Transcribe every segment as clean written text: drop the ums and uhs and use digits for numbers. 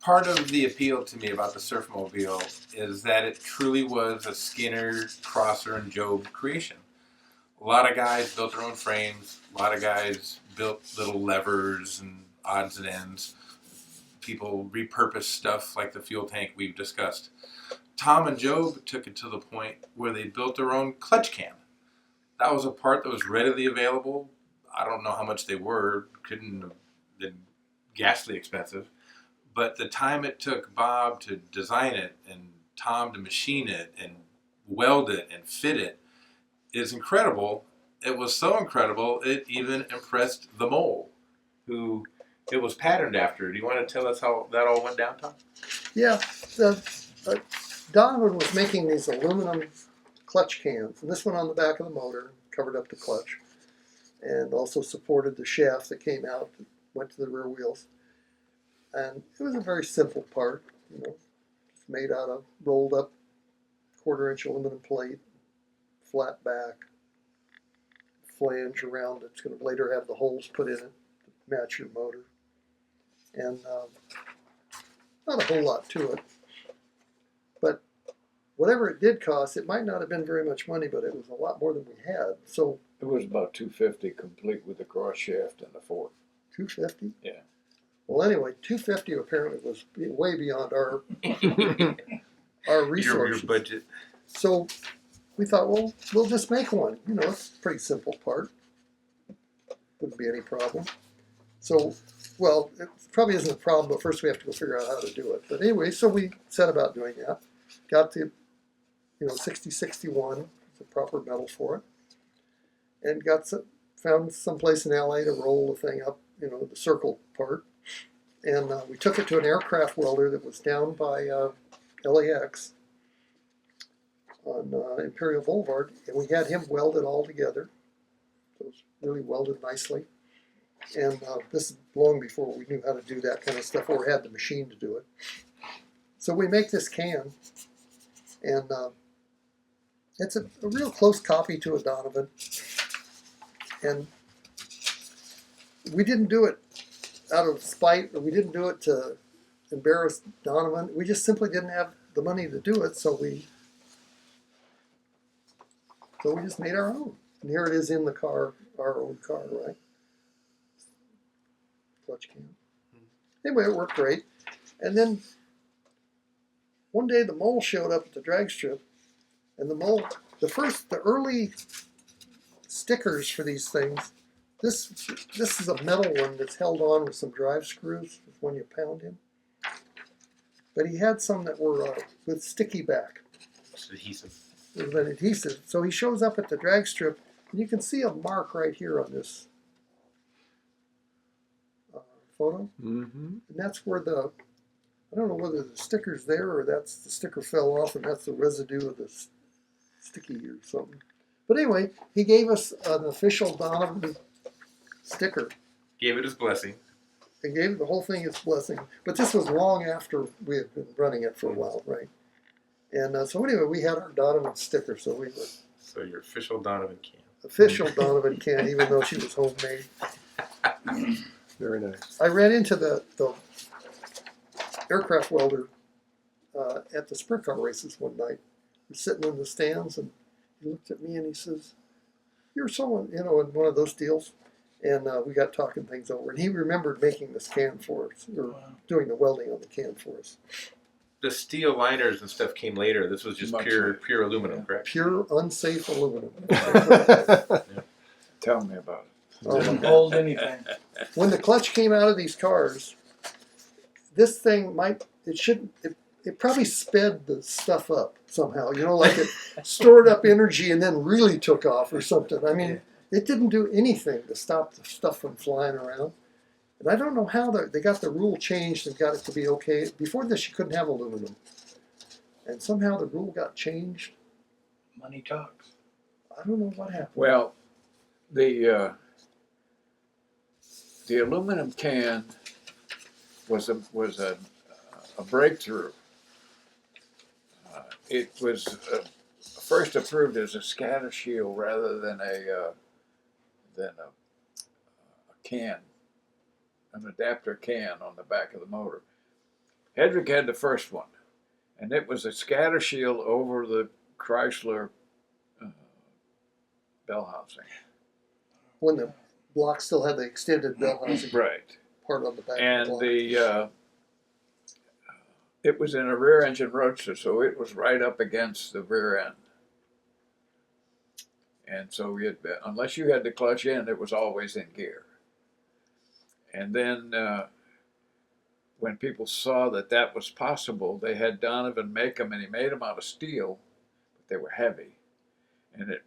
part of the appeal to me about the Surfmobile is that it truly was a Skinner, Crosser, and Job creation. A lot of guys built their own frames. A lot of guys built little levers and odds and ends. People repurposed stuff like the fuel tank we've discussed. Tom and Job took it to the point where they built their own clutch can. That was a part that was readily available. I don't know how much they were. Couldn't have been ghastly expensive. But the time it took Bob to design it and Tom to machine it and weld it and fit it is incredible. It was so incredible, it even impressed the mole, who it was patterned after. Do you want to tell us how that all went down, Tom? Yeah, Donovan was making these aluminum clutch cans, and this went on the back of the motor, covered up the clutch, and also supported the shaft that came out, that went to the rear wheels. And it was a very simple part, just made out of rolled up 1/4-inch aluminum plate, flat back, flange around it. It's going to later have the holes put in it to match your motor. And not a whole lot to it. But whatever it did cost, it might not have been very much money, but it was a lot more than we had. So it was about $250 complete with the cross shaft and the fork. $250? Yeah. Well, anyway, $250 apparently was way beyond our resources. Your budget. So we thought, well, we'll just make one. It's a pretty simple part. Wouldn't be any problem. So, well, it probably isn't a problem, but first we have to go figure out how to do it. But anyway, so we set about doing that. Got the, 6061, the proper metal for it, and found some place in LA to roll the thing up, the circle part. And we took it to an aircraft welder that was down by LAX on Imperial Boulevard, and we had him weld it all together. So it was really welded nicely. And this is long before we knew how to do that kind of stuff or had the machine to do it. So we make this can, and it's a real close copy to a Donovan. And we didn't do it out of spite, or we didn't do it to embarrass Donovan. We just simply didn't have the money to do it, so we just made our own. And here it is in the car, our own car, right? Clutch can. Anyway, it worked great. And then one day the mole showed up at the drag strip, and the early stickers for these things, this is a metal one that's held on with some drive screws when you pound him. But he had some that were with sticky back. It's adhesive. With an adhesive. So he shows up at the drag strip, and you can see a mark right here on this photo. Mm-hmm. And that's where I don't know whether the sticker's there or the sticker fell off and that's the residue of the sticky or something. But anyway, he gave us an official Donovan sticker. Gave it his blessing. And gave the whole thing its blessing. But this was long after we had been running it for a while, right? And so anyway, we had our Donovan sticker, so we were... So your official Donovan can. Official Donovan can, even though she was homemade. Very nice. I ran into the aircraft welder at the sprint car races one night. We're sitting in the stands, and he looked at me and he says, "You're someone," in one of those deals. And we got talking things over, and he remembered making this can for us, or doing the welding on the can for us. The steel liners and stuff came later. This was just pure aluminum, correct? Pure, unsafe aluminum. Yeah. Tell me about it. Doesn't hold anything. When the clutch came out of these cars, this thing it probably sped the stuff up somehow, like it stored up energy and then really took off or something. I mean, it didn't do anything to stop the stuff from flying around. And I don't know how they got the rule changed and got it to be okay. Before this, you couldn't have aluminum. And somehow the rule got changed. Money talks. I don't know what happened. Well, the aluminum can was a breakthrough. It was first approved as a scatter shield rather than a can, an adapter can on the back of the motor. Hedrick had the first one, and it was a scatter shield over the Chrysler bell housing. When the block still had the extended bell housing Right. part on the back And of the block. it was in a rear engine roadster, so it was right up against the rear end. And so unless you had the clutch in, it was always in gear. And then when people saw that that was possible, they had Donovan make them, and he made them out of steel, but they were heavy. And it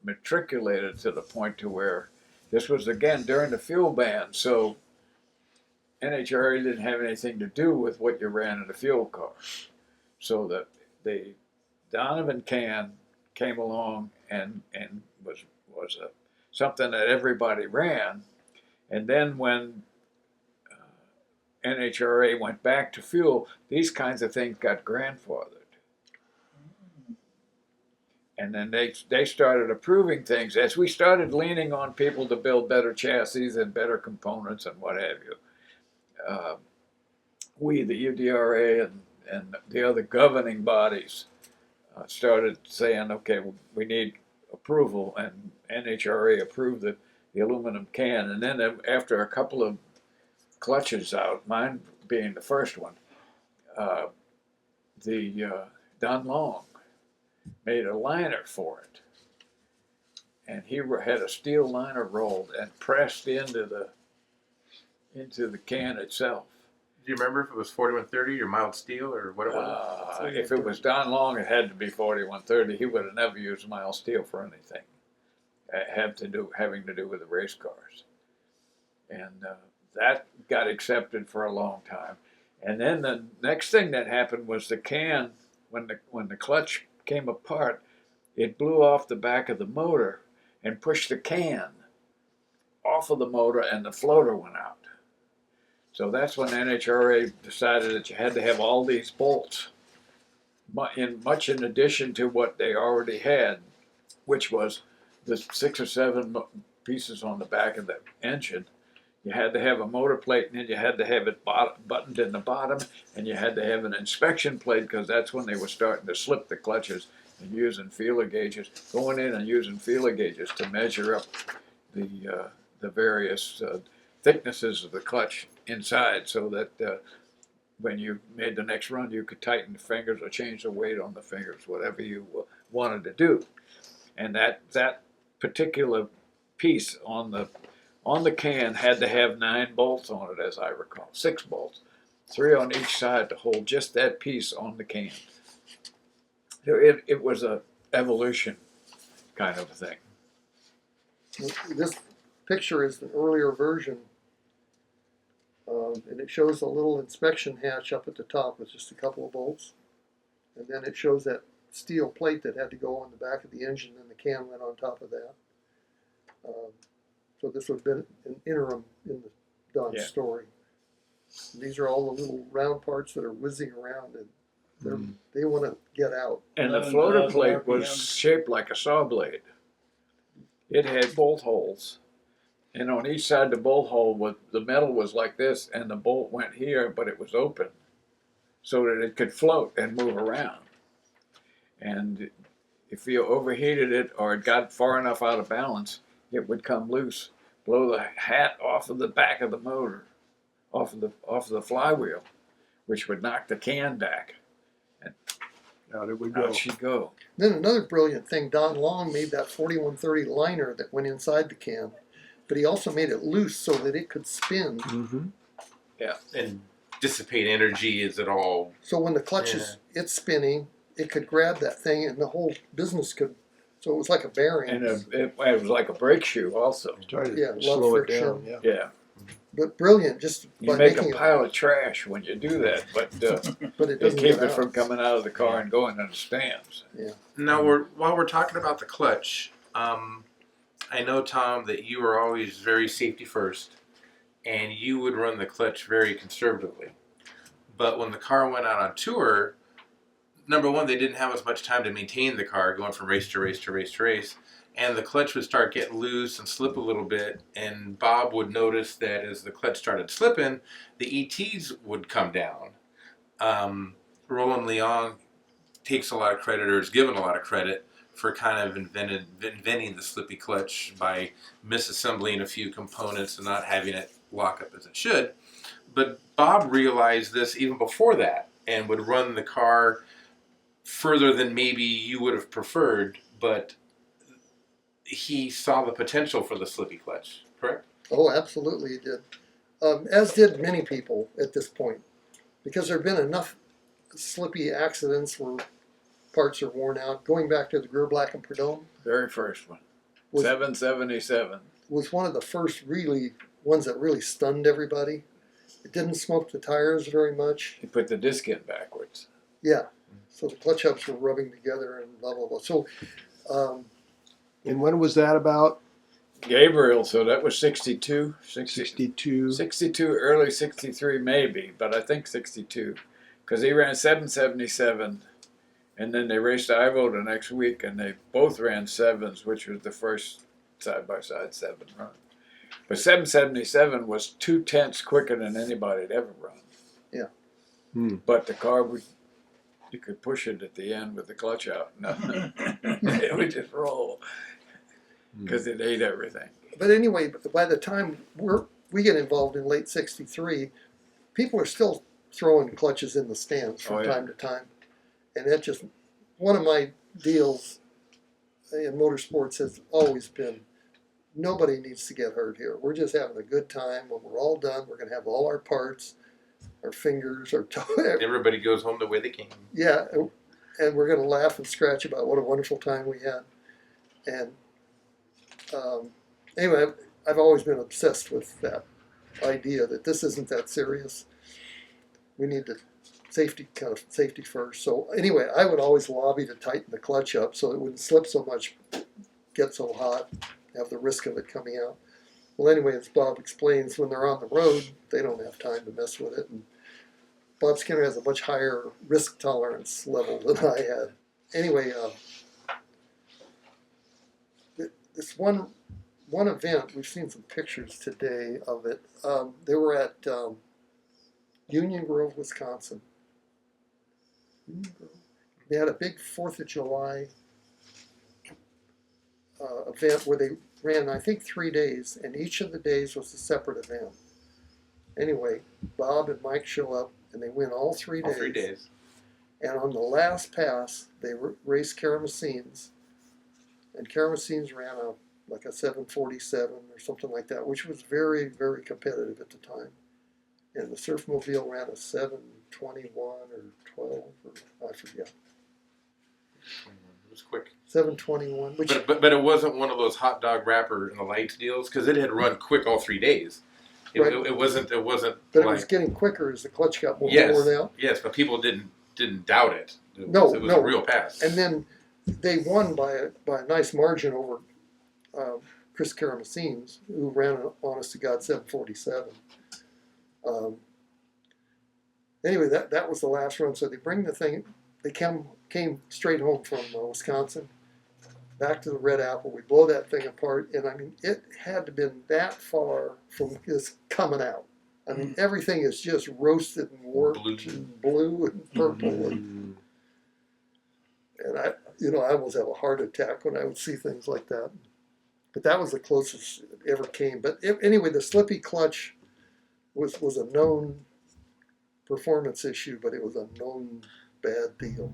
matriculated to the point to where this was, again, during the fuel ban, so NHRA didn't have anything to do with what you ran in a fuel car. So that the Donovan can came along and was something that everybody ran. And then when NHRA went back to fuel, these kinds of things got grandfathered. And then they started approving things as we started leaning on people to build better chassis and better components and what have you. We, the UDRA and the other governing bodies, started saying, okay, we need approval, and NHRA approved the aluminum can. And then after a couple of clutches out, mine being the first one, Don Long made a liner for it, and he had a steel liner rolled and pressed into the can itself. Do you remember if it was 4130 or mild steel or what it was? If it was Don Long, it had to be 4130. He would have never used mild steel for anything having to do with the race cars, and that got accepted for a long time. And then the next thing that happened was the can, when the clutch came apart, it blew off the back of the motor and pushed the can off of the motor, and the floater went out. So that's when NHRA decided that you had to have all these bolts, much in addition to what they already had, which was the 6 or 7 pieces on the back of the engine. You had to have a motor plate, and then you had to have it buttoned in the bottom, and you had to have an inspection plate, because that's when they were starting to slip the clutches and using feeler gauges, going in and using feeler gauges to measure up the various thicknesses of the clutch inside, so that when you made the next run, you could tighten the fingers or change the weight on the fingers, whatever you wanted to do. And that particular piece on the can had to have 9 bolts on it, as I recall, 6 bolts, 3 on each side to hold just that piece on the can. It was a evolution kind of a thing. This picture is the earlier version, and it shows a little inspection hatch up at the top with just a couple of bolts, and then it shows that steel plate that had to go on the back of the engine, and the can went on top of that. So this would have been an interim in the Don story. And these are all the little round parts that are whizzing around, and they want to get out. And the floater plate was shaped like a saw blade. It had bolt holes, and on each side of the bolt hole, the metal was like this, and the bolt went here, but it was open, so that it could float and move around. And if you overheated it or it got far enough out of balance, it would come loose, blow the hat off of the back of the motor, off of the flywheel, which would knock the can back. And out it would go. out she'd go. Then another brilliant thing, Don Long made that 4130 liner that went inside the can, but he also made it loose so that it could spin. Mm-hmm. And dissipate energy, is it all? So when the clutch is it's spinning, it could grab that thing, and the whole business could. So it was like a bearing. And it was like a brake shoe also. Try to Yeah, love slow it friction. down. Yeah. Yeah. But brilliant, just You by make making a pile of trash when you do that, but but it it doesn't keep get it out. from coming out of the car and going in the stands. Now, while we're talking about the clutch, I know, Tom, that you were always very safety first, and you would run the clutch very conservatively. But when the car went out on tour, number one, they didn't have as much time to maintain the car, going from race to race to race to race, and the clutch would start getting loose and slip a little bit, and Bob would notice that as the clutch started slipping, the ETs would come down. Roland Leong takes a lot of credit, or is given a lot of credit, for kind of inventing the Slippy Clutch by misassembling a few components and not having it lock up as it should. But Bob realized this even before that and would run the car further than maybe you would have preferred, but he saw the potential for the Slippy Clutch, correct? Oh, absolutely, he did. As did many people at this point, because there have been enough slippy accidents where parts are worn out. Going back to the Gerblack and Prudhomme Very first one. was 777. was one of the first really ones that really stunned everybody. It didn't smoke the tires very much. He put the disc in backwards. Yeah, so the clutch hubs were rubbing together and blah blah blah. So, And when was that about? Gabriel, so that was 62, 62. 62, early 63 maybe, but I think 62. Because he ran 777, and then they raced Ivo the next week, and they both ran 7s, which was the first side-by-side 7 run. But 777 was 2/10 quicker than anybody had ever run. Yeah. But the car, you could push it at the end with the clutch out. No. It would just roll because it ate everything. but anyway, by the time we get involved in late '63, people are still throwing clutches in the stands from time to time, and that just one of my deals in motorsports has always been. Nobody needs to get hurt here. We're just having a good time. When we're all done, we're going to have all our parts, our fingers, our toes. Everybody goes home the way they came. Yeah, and we're going to laugh and scratch about what a wonderful time we had. And anyway, I've always been obsessed with that idea that this isn't that serious. We need to safety first. So anyway, I would always lobby to tighten the clutch up so it wouldn't slip so much, get so hot, have the risk of it coming out. Well, anyway, as Bob explains, when they're on the road, they don't have time to mess with it. And Bob Skinner has a much higher risk tolerance level than I had. Anyway, this one event, we've seen some pictures today of it. They were at Union Grove, Wisconsin. They had a big 4th of July event where they ran, I think, 3 days, and each of the days was a separate event. Anyway, Bob and Mike show up, and they win all 3 days. All 3 days. And on the last pass, they raced Karamazines, and Karamazines ran like a 747 or something like that, which was very, very competitive at the time. And the Surfmobile ran a 721 or 12, or I forget. It was quick. 721, which But it wasn't one of those hot dog wrapper in the lights deals, because it had run quick all 3 days. Right. It wasn't. but like, it was getting quicker as the clutch got more worn out. Yes, but people didn't doubt it. It No, was no. a real pass. And then they won by a nice margin over Chris Karamazines, who ran an honest to God 747. Anyway, that was the last run. So they bring the thing. They came straight home from Wisconsin, back to the Red Apple. We blow that thing apart, and I mean, it had to have been that far from just coming out. I mean, everything is just roasted and warped and blue and purple, and I almost have a heart attack when I would see things like that. But that was the closest it ever came. But anyway, the Slippy Clutch was a known performance issue, but it was a known bad deal.